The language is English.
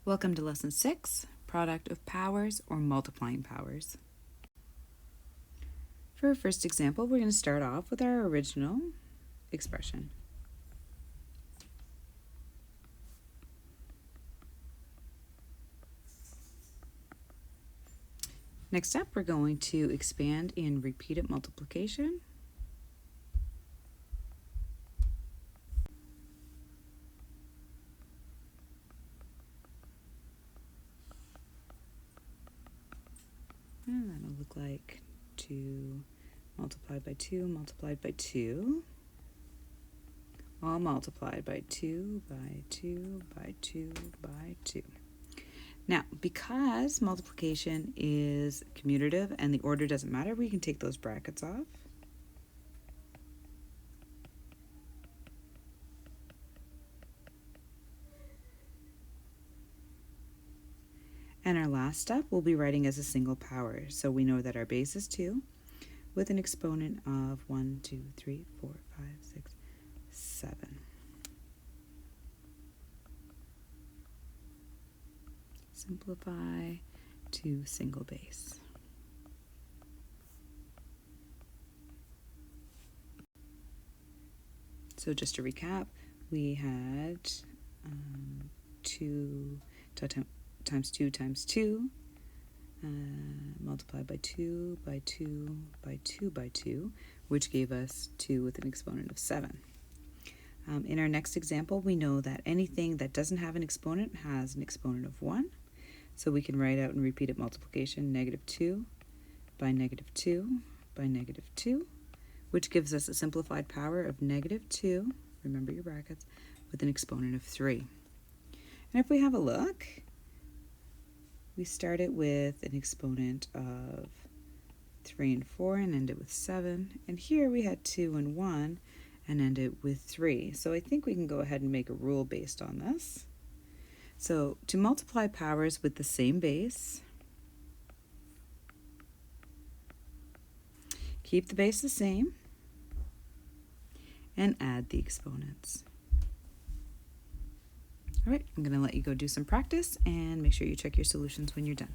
Welcome to Lesson 6, Product of Powers or Multiplying Powers. For our first example, we're going to start off with our original expression. Next up, we're going to expand in repeated multiplication. And that'll look like 2 multiplied by 2 multiplied by 2, all multiplied by 2 by 2 by 2 by 2. Now, because multiplication is commutative and the order doesn't matter, we can take those brackets off. And our last step we'll be writing as a single power. So we know that our base is 2 with an exponent of 1, 2, 3, 4, 5, 6, 7. Simplify to single base. So just to recap, we had 2 times 2 times 2, multiplied by 2 by 2 by 2 by 2, which gave us 2 with an exponent of 7. In our next example, we know that anything that doesn't have an exponent has an exponent of 1. So we can write out in repeated multiplication -2 by -2 by -2, which gives us a simplified power of -2, remember your brackets, with an exponent of 3. And if we have a look, we start it with an exponent of 3 and 4 and end it with 7. And here we had 2 and 1 and end it with 3. So I think we can go ahead and make a rule based on this. So to multiply powers with the same base, keep the base the same and add the exponents. All right, I'm going to let you go do some practice and make sure you check your solutions when you're done.